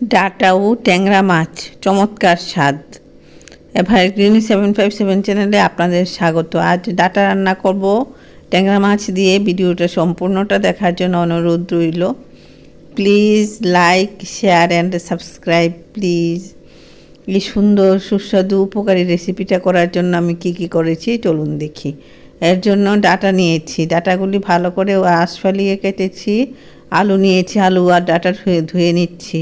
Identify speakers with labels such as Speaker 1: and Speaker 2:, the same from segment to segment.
Speaker 1: Data ও ট্যাংরা মাছ চমৎকার স্বাদ। এভারগ্রিন 757 চ্যানেলে আপনাদের স্বাগত। আজ ডাটা রান্না করব ট্যাংরা মাছ দিয়ে। ভিডিওটা সম্পূর্ণটা দেখার জন্য অনুরোধ রইল। Please like, share and subscribe please. এই সুন্দর সুস্বাদু উপকারী রেসিপিটা করার জন্য আমি কি করেছি চলুন দেখি। এর জন্য ডাটা নিয়েছি, ডাটাগুলি ভালো করে আঁশ ফালিয়ে কেটেছি। আলু নিয়েছি, আলু আর ডাটা ধুয়ে নিচ্ছি।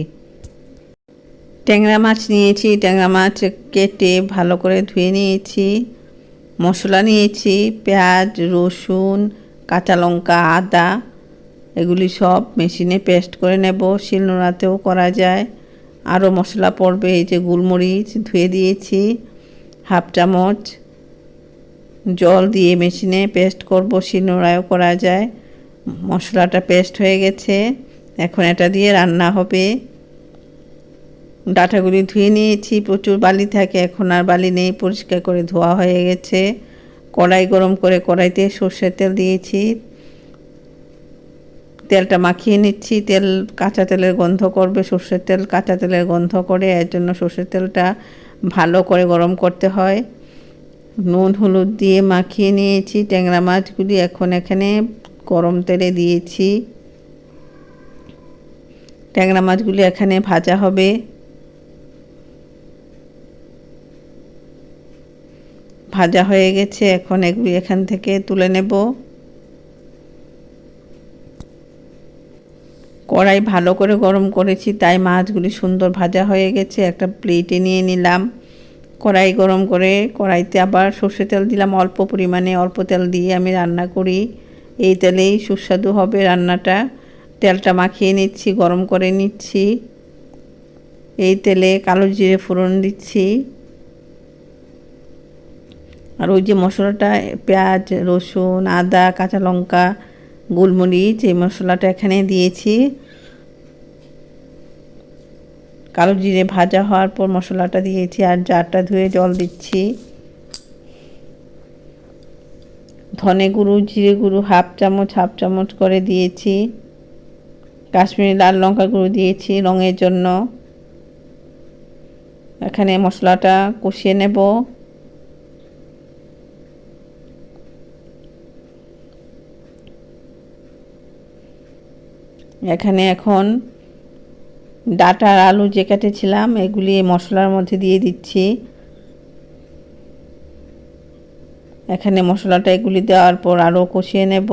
Speaker 1: ট্যাংরা মাছ নিয়েছি, ট্যাংরা মাছ কেটে ভালো করে ধুয়ে নিয়েছি। মশলা নিয়েছি পেঁয়াজ, রসুন, কাঁচা লঙ্কা, আদা, এগুলি সব মেশিনে পেস্ট করে নেব। শিলনোড়াতেও করা যায়। আরও মশলা পড়বে, এই যে গোলমরিচ ধুয়ে দিয়েছি, হাফ চামচ জল দিয়ে মেশিনে পেস্ট করব। শিলনোড়ায়ও করা যায়। মশলাটা পেস্ট হয়ে গেছে, এখন এটা দিয়ে রান্না হবে। ডাঁটাগুলি ধুয়ে নিয়েছি, প্রচুর বালি থাকে, এখন আর বালি নেই, পরিষ্কার করে ধোয়া হয়ে গেছে। কড়াই গরম করে কড়াইতে সর্ষের তেল দিয়েছি, তেলটা মাখিয়ে নিচ্ছি। তেল কাঁচা তেলের গন্ধ করবে, সর্ষের তেল কাঁচা তেলের গন্ধ করে, এর জন্য সর্ষের তেলটা ভালো করে গরম করতে হয়। নুন হলুদ দিয়ে মাখিয়ে নিয়েছি ট্যাংরা মাছগুলি, এখন এখানে গরম তেলে দিয়েছি। ট্যাংরা মাছগুলি এখানে ভাজা হবে। ভাজা হয়ে গেছে, এখন এগুলি এখান থেকে তুলে নেব। কড়াই ভালো করে গরম করেছি, তাই মাছগুলি সুন্দর ভাজা হয়ে গেছে। একটা প্লেটে নিয়ে নিলাম। কড়াই গরম করে কড়াইতে আবার সর্ষে তেল দিলাম অল্প পরিমাণে। অল্প তেল দিয়ে আমি রান্না করি, এই তেলেই সুস্বাদু হবে রান্নাটা। তেলটা মাখিয়ে নিচ্ছি, গরম করে নিচ্ছি। এই তেলে কালো জিরে ফোড়ন দিচ্ছি। আর ওই যে মশলাটা পেঁয়াজ, রসুন, আদা, কাঁচা লঙ্কা, গোলমরিচ, এই মশলাটা এখানে দিয়েছি। কালো জিরে ভাজা হওয়ার পর মশলাটা দিয়েছি, আর জারটা ধুয়ে জল দিচ্ছি। ধনে গুঁড়ো, জিরে গুঁড়ো হাফ চামচ করে দিয়েছি। কাশ্মীরি লাল লঙ্কা গুঁড়ো দিয়েছি রঙের জন্য। এখানে মশলাটা কষিয়ে নেব। এখানে এখন ডাটা আর আলু যে কেটেছিলাম এগুলি মশলার মধ্যে দিয়ে দিচ্ছি। এখানে মশলাটা এগুলি দেওয়ার পর আরও কষিয়ে নেব।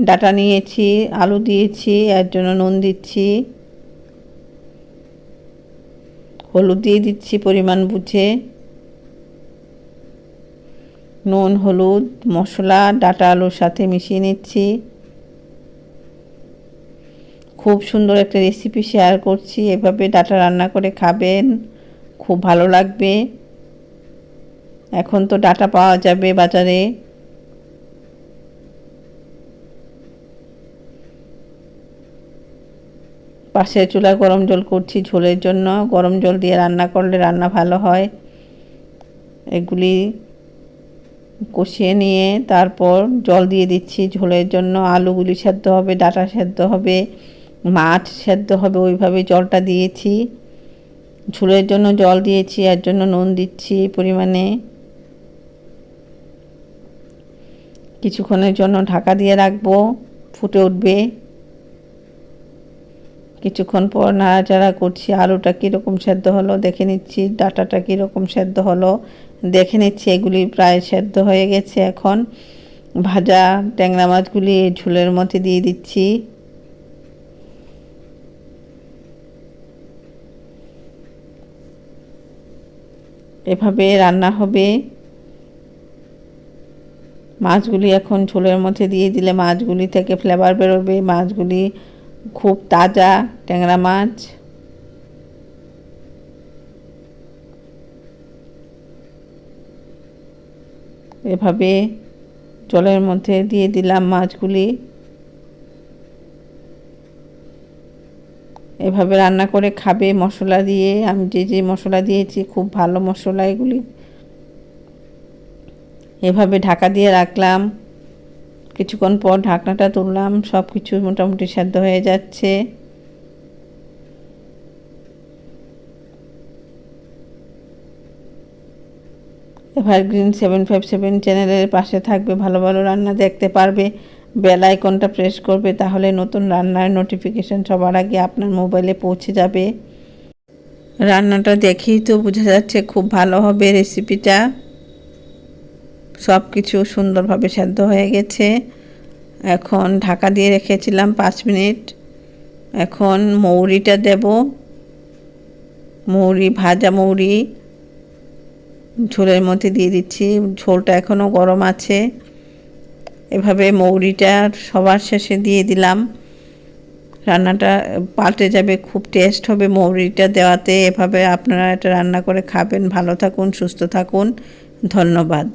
Speaker 1: ডাটা নিয়েছি, আলু দিয়েছি, এর জন্য নুন দিচ্ছি, হলুদ দিয়ে দিচ্ছি পরিমাণ বুঝে। নুন, হলুদ, মশলা ডাটা আলুর সাথে মিশিয়ে নিচ্ছি। খুব সুন্দর একটা রেসিপি শেয়ার করছি, এভাবে ডাটা রান্না করে খাবেন, খুব ভালো লাগবে। এখন তো ডাটা পাওয়া যাবে বাজারে। পাশের চুলায় গরম জল করছি ঝোলের জন্য। গরম জল দিয়ে রান্না করলে রান্না ভালো হয়। এগুলি কষিয়ে নিয়ে তারপর জল দিয়ে দিচ্ছি ঝোলের জন্য। আলুগুলি সেদ্ধ হবে, ডাটা সেদ্ধ হবে, মাছ সেদ্ধ হবে, ওইভাবে জলটা দিয়েছি। ঝোলের জন্য জল দিয়েছি, এর জন্য নুন দিচ্ছি পরিমাণে। কিছুক্ষণের জন্য ঢাকা দিয়ে রাখবো, ফুটে উঠবে। কিছুক্ষণ পর নাড়াচাড়া করছি। আলুটা কীরকম সেদ্ধ হলো দেখে নিচ্ছি, ডাটাটা কীরকম সেদ্ধ হলো দেখে নিচ্ছি। এগুলি প্রায় সেদ্ধ হয়ে গেছে। এখন ভাজা ট্যাংরা মাছগুলি এই ঝোলের মধ্যে দিয়ে দিচ্ছি। এভাবে রান্না হবে। মাছগুলি এখন ঝোলের মধ্যে দিয়ে দিলে মাছগুলি থেকে ফ্লেভার বেরোবে। মাছগুলি খুব তাজা ট্যাংরা মাছ। এভাবে জলের মধ্যে দিয়ে দিলাম মাছগুলি। এভাবে রান্না করে খাবে মশলা দিয়ে। আমি যে মশলা দিয়েছি খুব ভালো মশলা এগুলি। এভাবে ঢাকা দিয়ে রাখলাম। কিছুক্ষণ পর ঢাকনাটা তুললাম, সব কিছু মোটামুটি সেদ্ধ হয়ে যাচ্ছে। এভারগ্রিন 757 চ্যানেলের পাশে থাকবে, ভালো ভালো রান্না দেখতে পারবে, বেল আইকনটা প্রেস করবে, তাহলে নতুন রান্নার নোটিফিকেশন সবার আগে আপনার মোবাইলে পৌঁছে যাবে। রান্নাটা দেখেই তো বোঝা যাচ্ছে খুব ভালো হবে রেসিপিটা। সব কিছু সুন্দরভাবে সেদ্ধ হয়ে গেছে। এখন ঢাকা দিয়ে রেখেছিলাম 5 মিনিট। এখন মৌরিটা দেব। মৌরি, ভাজা মৌরি ঝোলের মধ্যে দিয়ে দিচ্ছি। ঝোলটা এখনও গরম আছে। এভাবে মৌরিটা সবার শেষে দিয়ে দিলাম। রান্নাটা পাল্টে যাবে, খুব টেস্ট হবে মৌরিটা দেওয়াতে। এভাবে আপনারা এটা রান্না করে খাবেন। ভালো থাকুন, সুস্থ থাকুন, ধন্যবাদ।